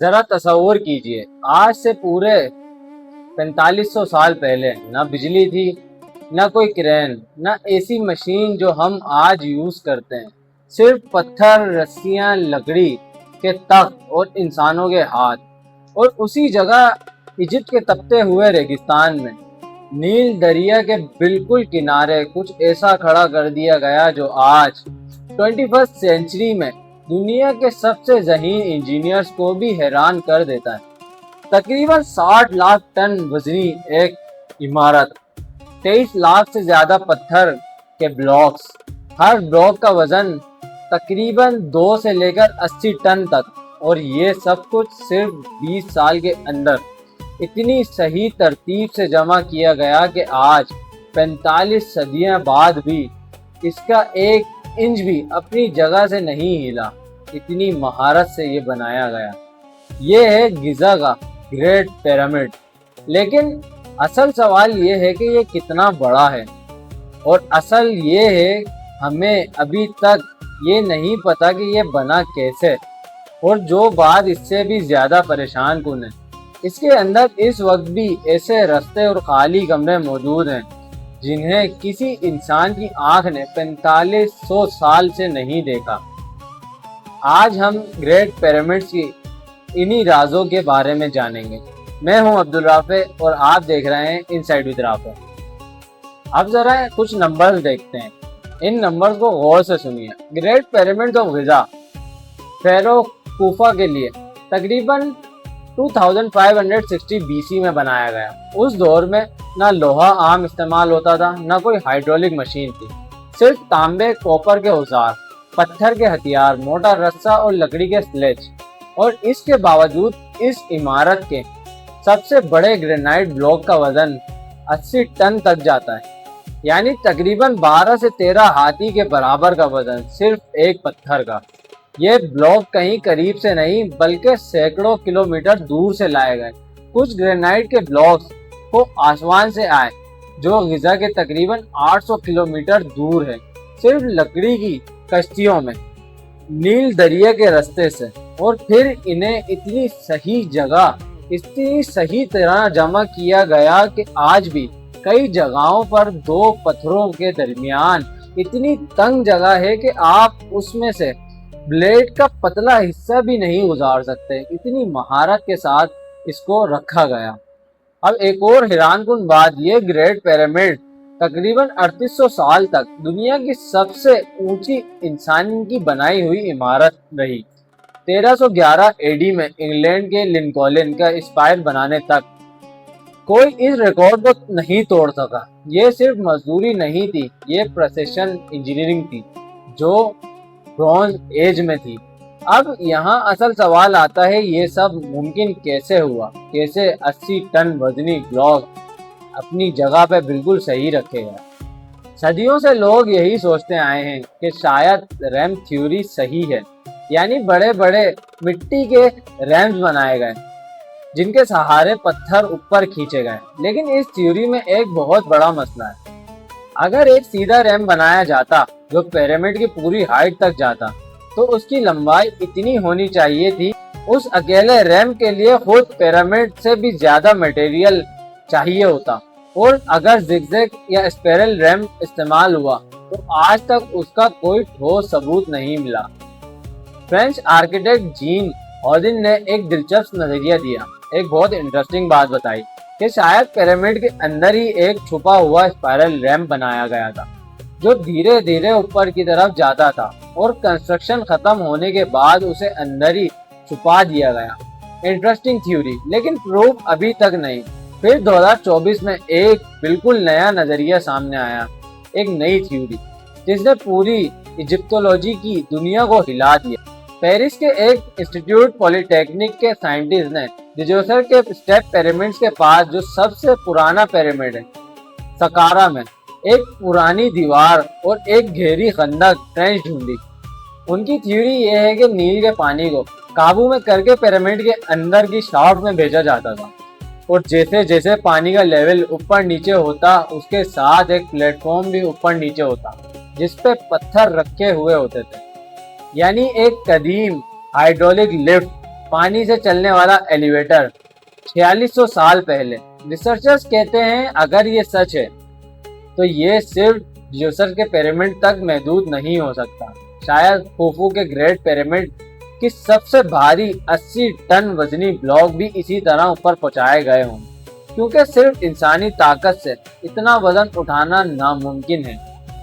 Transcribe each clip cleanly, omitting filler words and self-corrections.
ذرا تصور کیجئے، آج سے پورے 4500 سال پہلے نہ بجلی تھی، نہ کوئی کرین، نہ ایسی مشین جو ہم آج یوز کرتے ہیں۔ صرف پتھر، رسیاں، لکڑی کے تخت اور انسانوں کے ہاتھ۔ اور اسی جگہ ایجپٹ کے تپتے ہوئے ریگستان میں نیل دریا کے بالکل کنارے کچھ ایسا کھڑا کر دیا گیا جو آج 21 سینچری میں دنیا کے سب سے ذہین انجینئرز کو بھی حیران کر دیتا ہے۔ تقریباً 60 لاکھ ٹن وزنی ایک عمارت، 23 لاکھ سے زیادہ پتھر کے بلاکس، ہر بلاک کا وزن تقریباً 2 سے لے کر 80 ٹن تک، اور یہ سب کچھ صرف 20 سال کے اندر اتنی صحیح ترتیب سے جمع کیا گیا کہ آج 45 صدیاں بعد بھی اس کا ایک انچ بھی اپنی جگہ سے نہیں ہلا۔ اتنی مہارت سے یہ بنایا گیا۔ یہ ہے گزا کا گریٹ پیرامڈ۔ لیکن اصل سوال یہ ہے کہ یہ کتنا بڑا ہے، اور اصل یہ ہے ہمیں ابھی تک یہ نہیں پتا کہ یہ بنا کیسے۔ اور جو بات اس سے بھی زیادہ پریشان کن ہے، اس کے اندر اس وقت بھی ایسے رستے اور خالی کمرے موجود ہیں جنہیں کسی انسان کی آنکھ نے 4500 سال سے نہیں دیکھا۔ آج ہم گریٹ پیرامڈز کی انہی رازوں کے بارے میں جانیں گے۔ میں ہوں عبدالرافع اور آپ دیکھ رہے ہیں انسائیڈ ود رافع۔ اب ذرا کچھ نمبرز دیکھتے ہیں، ان نمبرز کو غور سے سنیے۔ Great pyramids of Giza pharaoh Khufu کے لیے تقریباً 2560 BC میں بنایا گیا۔ اس دور میں نہ لوہا عام استعمال ہوتا تھا، نہ کوئی ہائیڈرولک مشین تھی، صرف تانبے، کوپر کے اوزار، پتھر کے ہتھیار، موٹا رسا اور لکڑی کے سلیج۔ اور اس کے باوجود اس عمارت کے سب سے بڑے گرینائٹ بلاک کا وزن 80 ٹن تک جاتا ہے، یعنی تقریباً 12 سے 13 ہاتھی کے برابر کا وزن صرف ایک پتھر کا۔ یہ بلاک کہیں قریب سے نہیں بلکہ سینکڑوں کلومیٹر دور سے لائے گئے۔ کچھ گرینائٹ کے بلاکس کو آسمان سے آئے جو غزہ کے تقریباً 800 کلومیٹر دور ہے، صرف لکڑی کی کشتیوں میں نیل دریا کے رستے سے۔ اور پھر انہیں اتنی صحیح جگہ، اتنی صحیح طرح جمع کیا گیا کہ آج بھی کئی جگہوں پر دو پتھروں کے درمیان اتنی تنگ جگہ ہے کہ آپ اس میں سے بلیڈ کا پتلا حصہ بھی نہیں گزار سکتے۔ اتنی مہارت کے ساتھ اس کو رکھا گیا۔ اب ایک اور حیران کن بات، یہ گریٹ پیرامڈ تقریباً 3800 سال تک دنیا کی سب سے اونچی انسان کی بنائی ہوئی عمارت رہی۔ 1311 AD میں انگلینڈ کے لنکولن کا اسپائر بنانے تک کوئی اس ریکارڈ کو نہیں توڑ سکا۔ یہ صرف مزدوری نہیں تھی، یہ پریسیشن انجینئرنگ تھی جو برونز ایج میں تھی۔ اب یہاں اصل سوال آتا ہے، یہ سب ممکن کیسے ہوا؟ کیسے 80 ٹن وزنی بلاک اپنی جگہ پہ بالکل صحیح رکھے گا؟ صدیوں سے لوگ یہی سوچتے آئے ہیں کہ شاید ریم تھیوری صحیح ہے، یعنی بڑے بڑے مٹی کے ریمز بنائے گئے جن کے سہارے پتھر اوپر کھینچے گئے۔ لیکن اس تھیوری میں ایک بہت بڑا مسئلہ ہے۔ اگر ایک سیدھا ریم بنایا جاتا جو پیرامڈ کی پوری ہائٹ تک جاتا تو اس کی لمبائی اتنی ہونی چاہیے تھی، اس اکیلے ریم کے لیے خود پیرامڈ سے بھی زیادہ مٹیریل چاہیے ہوتا۔ اور اگر زگزیگ یا اسپائرل ریم استعمال ہوا تو آج تک اس کا کوئی ٹھوس ثبوت نہیں ملا۔ فرینچ آرکیٹیکٹ جین ہودن نے ایک دلچسپ نظریہ دیا، ایک بہت انٹرسٹنگ بات بتائی کہ شاید پیرامڈ کے اندر ہی ایک چھپا ہوا اسپائرل ریم بنایا گیا تھا جو دھیرے دھیرے اوپر کی طرف جاتا تھا، اور کنسٹرکشن ختم ہونے کے بعد اسے اندر ہی چھپا دیا گیا۔ انٹرسٹنگ تھیوری، لیکن پروف ابھی تک نہیں۔ پھر 2024 میں ایک بالکل نیا نظریہ سامنے آیا، ایک نئی تھیوری جس نے پوری ایجپتولوجی کی دنیا کو ہلا دیا۔ پیرس کے ایک انسٹیٹیوٹ پولی ٹیکنک کے سائنٹسٹ نے ڈیجوسر کے اسٹیپ پیرامڈز کے پاس جو سب سے پرانا پیرامڈ ہے سکارا میں ایک پرانی دیوار اور ایک گہری خندق ٹرینچ ڈھونڈی۔ ان کی تھیوری یہ ہے کہ نیل کے پانی کو قابو میں کر کے پیرامڈ کے اندر کی شافٹ میں بھیجا جاتا تھا، اور جیسے جیسے پانی کا لیول اوپر نیچے ہوتا اس کے ساتھ ایک پلیٹ فارم بھی اوپر نیچے ہوتا جس پہ پتھر رکھے ہوئے ہوتے تھے، یعنی ایک قدیم ہائیڈرولک لفٹ پانی سے چلنے والا ایلیویٹر 4600 سال پہلے۔ ریسرچرز کہتے ہیں اگر یہ سچ ہے تو یہ صرف جوسر کے پیرامڈ تک محدود نہیں ہو سکتا، شاید خوفو کے گریٹ پیرامڈ کی سب سے بھاری 80 ٹن وزنی بلاک بھی اسی طرح اوپر پہنچائے گئے ہوں، کیونکہ صرف انسانی طاقت سے اتنا وزن اٹھانا ناممکن ہے۔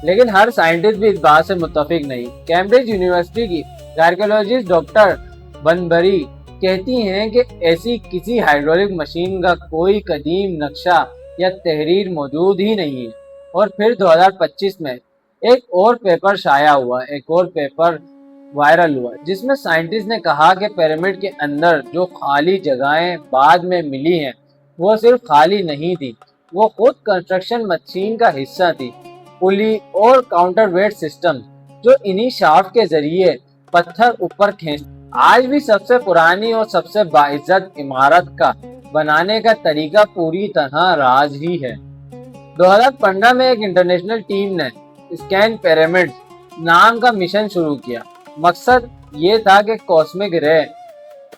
لیکن ہر سائنٹسٹ بھی اس بات سے متفق نہیں۔ کیمبرج یونیورسٹی کی آرکیولوجسٹ ڈاکٹر بنبری کہتی ہیں کہ ایسی کسی ہائیڈرولک مشین کا کوئی قدیم نقشہ یا تحریر موجود ہی نہیں ہے۔ اور پھر 2025 میں ایک اور پیپر شائع ہوا، ایک اور پیپر وائرل ہوا، جس میں سائنٹسٹ نے کہا کہ پیرامڈ کے اندر جو خالی جگہیں بعد میں ملی ہیں وہ صرف خالی نہیں تھی، وہ خود کنسٹرکشن مشین کا حصہ تھی، پلی اور کاؤنٹر ویٹ سسٹم جو انہی شافٹ کے ذریعے پتھر اوپر کھینچ۔ آج بھی سب سے پرانی اور سب سے باعزت عمارت کا بنانے کا طریقہ پوری طرح راز ہی ہے۔ 2015 میں ایک انٹرنیشنل ٹیم نے اسکین پیرامڈ نام کا مشن شروع کیا۔ مقصد یہ تھا کہ کاسمک رے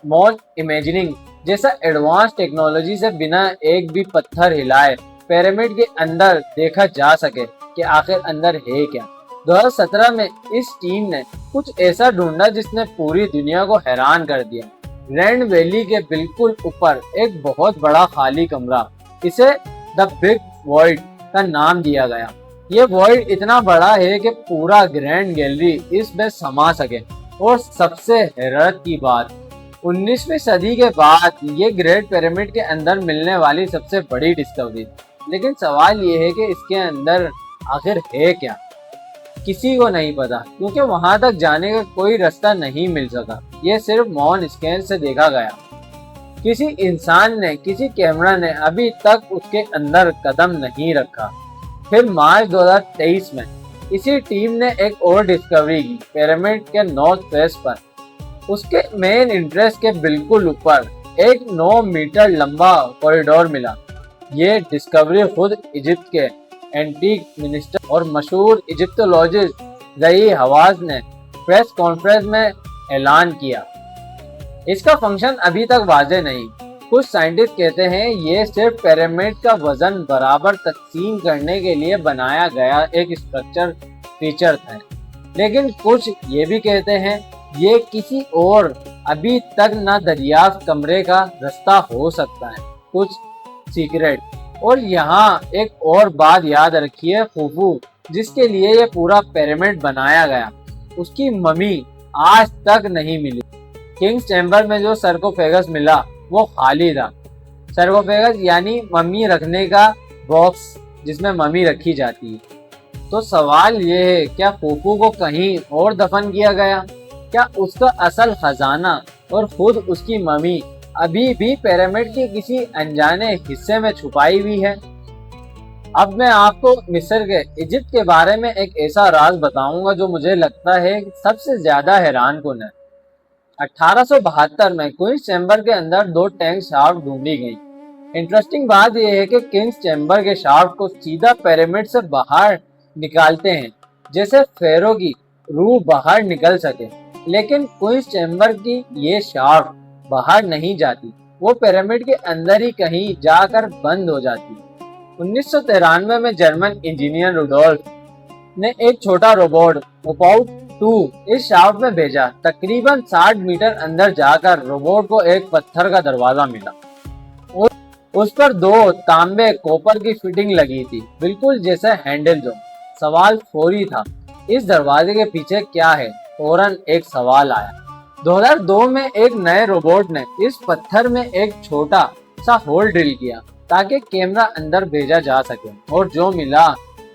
مون امیجنگ جیسا ایڈوانس ٹیکنالوجی سے بنا ایک بھی پتھر ہلائے پیرامڈ کے اندر دیکھا جا سکے کہ آخر اندر ہے کیا۔ 2017 میں اس ٹیم نے کچھ ایسا ڈھونڈا جس نے پوری دنیا کو حیران کر دیا۔ رینڈ ویلی کے بالکل اوپر ایک بہت بڑا خالی کمرہ، اسے دا بگ وائڈ کا نام دیا گیا۔ یہ وائڈ اتنا بڑا ہے کہ پورا گرینڈ گیلری اس میں سما سکے، اور سب سے حیرت کی بات 19ویں صدی کے بعد یہ گریٹ پیرامڈ کے اندر ملنے والی سب سے بڑی ڈسکوری۔ لیکن سوال یہ ہے کہ اس کے اندر آخر ہے کیا؟ کسی کو نہیں پتا، کیونکہ وہاں تک جانے کا کوئی راستہ نہیں مل سکا۔ یہ صرف مون اسکین سے دیکھا گیا۔ کسی انسان نے، کسی کیمرہ نے ابھی تک اس کے اندر قدم نہیں رکھا۔ پھر مارچ 2023 میں اسی ٹیم نے ایک اور ڈسکوری کی، پیرامڈ کے نارتھ فیس پر اس کے مین انٹریسٹ کے بالکل اوپر ایک 9 میٹر لمبا کوریڈور ملا۔ یہ ڈسکوری خود ایجپٹ کے اینٹیک منسٹر اور مشہور ایجپٹولوجسٹ زئی حواس نے پریس کانفرنس میں اعلان کیا۔ اس کا فنکشن ابھی تک واضح نہیں۔ کچھ سائنٹسٹ کہتے ہیں یہ صرف پیرامڈ کا وزن برابر تقسیم کرنے کے لیے بنایا گیا ایک اسٹرکچر فیچر ہے، لیکن کچھ یہ بھی کہتے ہیں یہ کسی اور ابھی تک نہ دریافت کمرے کا راستہ ہو سکتا ہے، کچھ سیکریٹ۔ اور یہاں ایک اور بات یاد رکھیے، خوفو جس کے لیے یہ پورا پیرامڈ بنایا گیا، اس کی ممی آج تک نہیں ملی۔ کنگز چیمبر میں جو سرکوفیگس ملا وہ خالی تھا۔ سرکوفیگس یعنی ممی رکھنے کا باکس جس میں ممی رکھی جاتی ہے۔ تو سوال یہ ہے، کیا خوفو کو کہیں اور دفن کیا گیا؟ کیا اس کا اصل خزانہ اور خود اس کی ممی ابھی بھی پیرامڈ کے کسی انجانے حصے میں چھپائی ہوئی ہے؟ اب میں آپ کو مصر کے ایجپٹ کے بارے میں ایک ایسا راز بتاؤں گا جو مجھے لگتا ہے سب سے زیادہ حیران کن ہے۔ 1872 میں کوئنز چیمبر کے اندر 2 ٹینک شافٹ ڈھونڈی گئی۔ انٹرسٹنگ بات یہ ہے کہ کنگز چیمبر کے شافٹ کو سیدھا پیرامڈ سے باہر نکالتے ہیں جیسے فیرو کی روح باہر نکل سکے، لیکن کوئنز چیمبر کی یہ شافٹ باہر نہیں جاتی، وہ پیرامڈ کے اندر ہی کہیں جا کر بند ہو جاتی۔ 1993 میں جرمن انجینئر روڈولف نے ایک چھوٹا روبوٹ اوپاؤٹ 2 اس شافٹ میں بھیجا۔ تقریباً 60 میٹر اندر جا کر روبوٹ کو ایک پتھر کا دروازہ ملا، اس پر 2 تانبے کوپر کی فٹنگ لگی تھی، بالکل جیسے ہینڈل جو۔ سوال فوری تھا، اس دروازے کے پیچھے کیا ہے؟ فوراً ایک سوال آیا۔ 2002 میں ایک نئے روبوٹ نے اس پتھر میں ایک چھوٹا سا ہول ڈرل کیا تاکہ کیمرہ اندر بھیجا جا سکے، اور جو ملا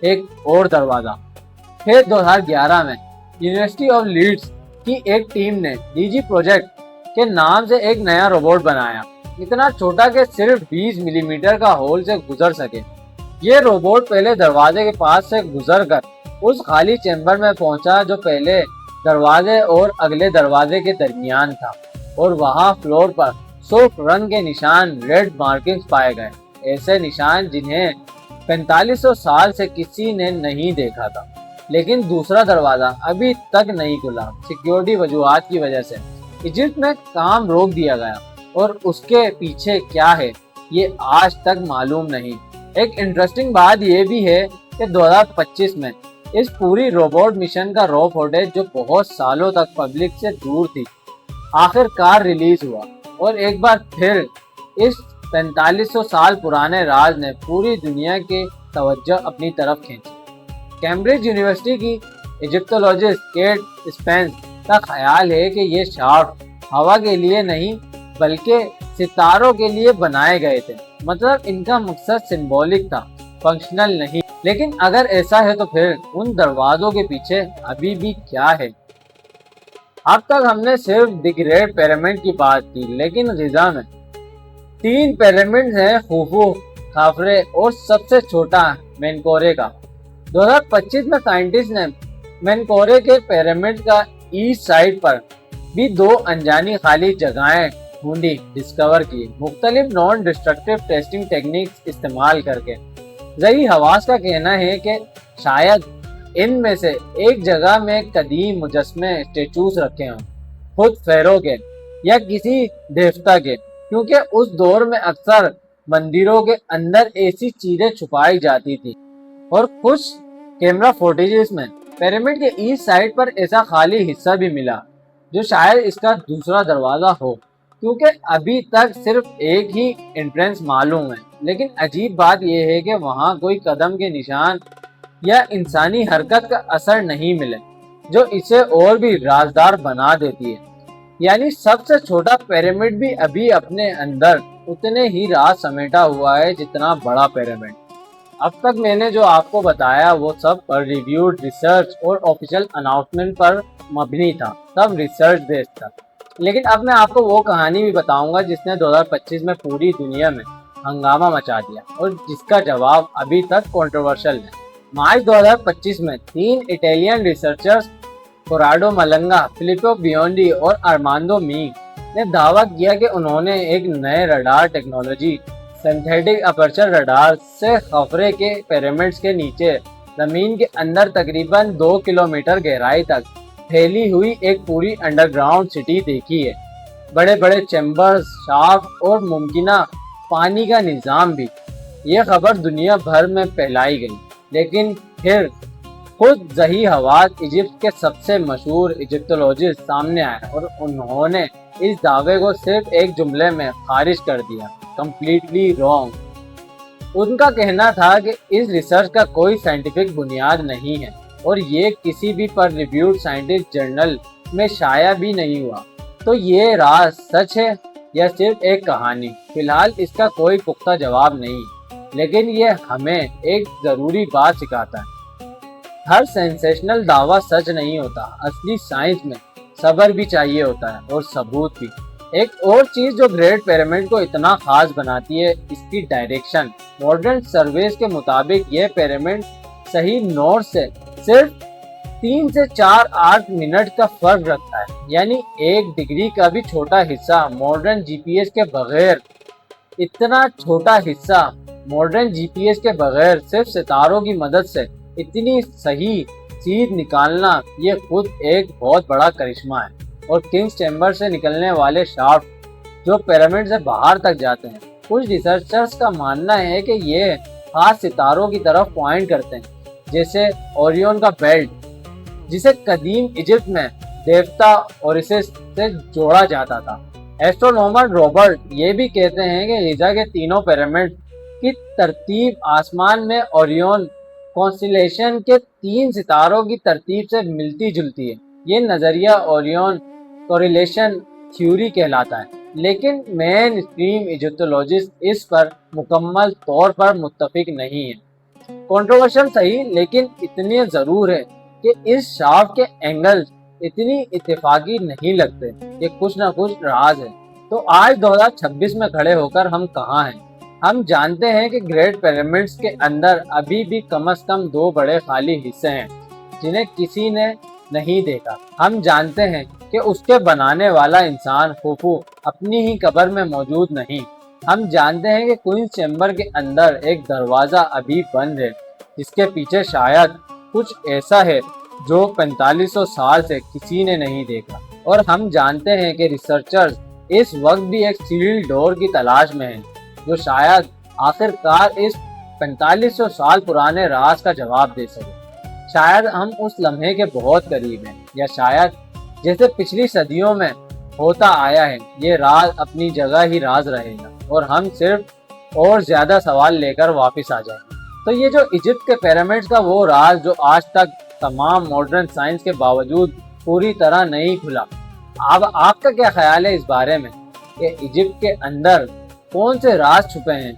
ایک اور دروازہ۔ پھر 2011 میں یونیورسٹی آف لیڈز کی ایک ٹیم نے ڈی جی پروجیکٹ کے نام سے ایک نیا روبوٹ بنایا، اتنا چھوٹا کہ صرف 20 ملی میٹر کا ہول سے گزر سکے۔ یہ روبوٹ پہلے دروازے کے پاس سے گزر کر اس خالی چیمبر میں پہنچا جو پہلے دروازے اور اگلے دروازے کے درمیان تھا، اور وہاں فلور پر سرخ رنگ کے نشان، ریڈ مارکنگز پائے گئے، ایسے نشان جنہیں 4500 سال سے کسی نے نہیں دیکھا تھا۔ لیکن دوسرا دروازہ ابھی تک نہیں کھلا، سیکیورٹی وجوہات کی وجہ سے۔ ایجپٹ میں کام روک دیا گیا اور اس کے پیچھے کیا ہے یہ آج تک معلوم نہیں۔ ایک انٹرسٹنگ بات یہ بھی ہے کہ 2025 میں اس پوری روبوٹ مشن کا رو فوٹیج جو بہت سالوں تک پبلک سے دور تھی آخر کار ریلیز ہوا، اور ایک بار پھر اس 4500 سال پرانے راز نے پوری دنیا کی توجہ اپنی طرف کھینچی۔ کیمبرج یونیورسٹی کی ایجپٹولوجسٹ کیٹ اسپینس کا خیال ہے کہ یہ شافٹ ہوا کے لیے نہیں بلکہ ستاروں کے لیے بنائے گئے تھے، مطلب ان کا مقصد سمبولک تھا، فنکشنل نہیں۔ لیکن اگر ایسا ہے تو پھر ان دروازوں کے پیچھے ابھی بھی کیا ہے؟ اب تک ہم نے صرف دی گریٹ پیرامڈ کی بات کی، لیکن غزہ میں 3 پیرامڈز ہیں، خوفو، خافرے اور سب سے چھوٹا مینکورے کا۔ 2025 میں سائنٹسٹ نے مینکورے کے پیرامڈ کا ایسٹ سائڈ پر بھی 2 انجانی خالی جگہیں ڈھونڈی، ڈسکور کی، مختلف نان ڈسٹرکٹیو ٹیسٹنگ ٹیکنیکس استعمال کر کے۔ ذہی حواس کا کہنا ہے کہ شاید ان میں سے ایک جگہ میں قدیم مجسمے اسٹیچوز رکھے ہوں، خود فیرو کے یا کسی دیوتا کے، کیونکہ اس دور میں اکثر مندروں کے اندر ایسی چیزیں چھپائی جاتی تھی۔ اور کچھ کیمرہ فوٹیجز میں پیرامڈ کے ایسٹ سائڈ پر ایسا خالی حصہ بھی ملا جو شاید اس کا دوسرا دروازہ ہو، کیونکہ ابھی تک صرف ایک ہی انٹرنس معلوم ہے۔ لیکن عجیب بات یہ ہے کہ وہاں کوئی قدم کے نشان یا انسانی حرکت کا اثر نہیں ملے، جو اسے اور بھی رازدار بنا دیتی ہے۔ یعنی سب سے چھوٹا پیرامڈ بھی ابھی اپنے اندر اتنے ہی راز سمیٹا ہوا ہے جتنا بڑا پیرامڈ۔ اب تک میں نے جو آپ کو بتایا وہ سب پر ریویوڈ ریسرچ اور آفیشیل اناؤنسمنٹ پر مبنی تھا، سب ریسرچ بیسڈ تھا۔ لیکن اب میں آپ کو وہ کہانی بھی بتاؤں گا جس نے 2025 میں پوری دنیا میں ہنگامہ مچا دیا اور جس کا جواب ابھی تک کنٹروورشل ہے۔ مارچ 2025 میں 3 اٹالین ریسرچرز کوراڈو ملنگا، فلپو بیونڈی اور ارماندو می نے دعویٰ کیا کہ انہوں نے ایک نئے radar technology synthetic aperture radar سے خفرے کے پیرامڈز کے نیچے زمین کے اندر تقریباً 2 کلومیٹر گہرائی تک پھیلی ہوئی ایک پوری انڈر گراؤنڈ سٹی دیکھی ہے، بڑے بڑے چیمبرز، شافٹ اور ممکنہ پانی کا نظام بھی۔ یہ خبر دنیا بھر میں پھیلائی گئی، لیکن پھر خود ذہی حواس ایجپٹ کے سب سے مشہور ایجپٹولوجسٹ سامنے آئے اور انہوں نے اس دعوے کو صرف ایک جملے میں خارج کر دیا، کمپلیٹلی رانگ۔ ان کا کہنا تھا کہ اس ریسرچ کا کوئی سائنٹیفک بنیاد نہیں ہے اور یہ کسی بھی پر ریویوڈ سائنٹسٹ جرنل میں شائع بھی نہیں ہوا۔ تو یہ راز سچ ہے یا صرف ایک کہانی؟ فی الحال اس کا کوئی پختہ جواب نہیں، لیکن یہ ہمیں ایک ضروری بات سکھاتا ہے۔ ہر سینسیشنل دعویٰ سچ نہیں ہوتا، اصلی سائنس میں صبر بھی چاہیے ہوتا ہے اور ثبوت بھی۔ ایک اور چیز جو گریٹ پیرامڈ کو اتنا خاص بناتی ہے اس کی ڈائریکشن۔ ماڈرن سرویز کے مطابق یہ پیرامڈ صحیح نارتھ سے صرف 3 سے 4 منٹ کا فرق رکھتا ہے، یعنی 1 ڈگری کا بھی چھوٹا حصہ ماڈرن جی پی ایس کے بغیر، اتنا چھوٹا حصہ ماڈرن جی پی ایس کے بغیر صرف ستاروں کی مدد سے اتنی صحیح چیز نکالنا یہ خود ایک بہت بڑا کرشمہ ہے۔ اور کنگز چیمبر سے نکلنے والے شافٹ جو پیرامڈ سے باہر تک جاتے ہیں، کچھ ریسرچرز کا ماننا ہے کہ یہ خاص ستاروں کی طرف پوائنٹ کرتے ہیں، جیسے اوریون کا بیلٹ جسے قدیم ایجپٹ میں دیوتا اوریسس سے جوڑا جاتا تھا۔ ایسٹرونومر رابرٹ یہ بھی کہتے ہیں کہ غزہ کے تینوں پیرامڈ کی ترتیب آسمان میں اوریون کانسٹیلیشن کے 3 ستاروں کی ترتیب سے ملتی جلتی ہے۔ یہ نظریہ اوریون کوریلیشن تھیوری کہلاتا ہے، لیکن مین اسٹریم ایجپٹولوجسٹ اس پر مکمل طور پر متفق نہیں ہیں۔ کنٹروورشل صحیح، لیکن اتنے ضرور ہے کہ اس شافٹ کے اینگل اتنی اتفاقی نہیں لگتے، یہ کچھ نہ کچھ راز ہے۔ تو آج 2026 میں کھڑے ہو کر ہم کہاں ہیں؟ ہم جانتے ہیں کہ گریٹ پیرامڈز کے اندر ابھی بھی کم از کم 2 بڑے خالی حصے ہیں جنہیں کسی نے نہیں دیکھا۔ ہم جانتے ہیں کہ اس کے بنانے والا انسان خوفو اپنی ہی قبر میں موجود نہیں۔ ہم جانتے ہیں کہ کوئنز چیمبر کے اندر ایک دروازہ ابھی بند ہے جس کے پیچھے شاید کچھ ایسا ہے جو 4500 سال سے کسی نے نہیں دیکھا۔ اور ہم جانتے ہیں کہ ریسرچرز اس وقت بھی ایک سیلڈ ڈور کی تلاش میں ہیں جو شاید آخر کار اس 4500 سال پرانے راز کا جواب دے سکے۔ شاید ہم اس لمحے کے بہت قریب ہیں، یا شاید جیسے پچھلی صدیوں میں ہوتا آیا ہے یہ راز اپنی جگہ ہی راز رہے گا اور ہم صرف اور زیادہ سوال لے کر واپس آ جائیں گے۔ تو یہ جو ایجپٹ کے پیرامڈز کا وہ راز جو آج تک تمام ماڈرن سائنس کے باوجود پوری طرح نہیں کھلا، اب آپ کا کیا خیال ہے اس بارے میں کہ ایجپٹ کے اندر کون سے راز چھپے ہیں،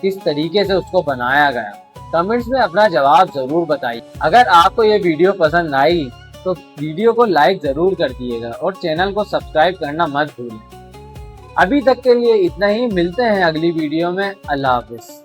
کس طریقے سے اس کو بنایا گیا؟ کمنٹس میں اپنا جواب ضرور بتائیے۔ اگر آپ کو یہ ویڈیو پسند آئی تو ویڈیو کو لائک ضرور کر دیے گا اور چینل کو سبسکرائب کرنا مت بھولیں۔ ابھی تک کے لیے اتنا ہی، ملتے ہیں اگلی ویڈیو میں۔ اللہ حافظ۔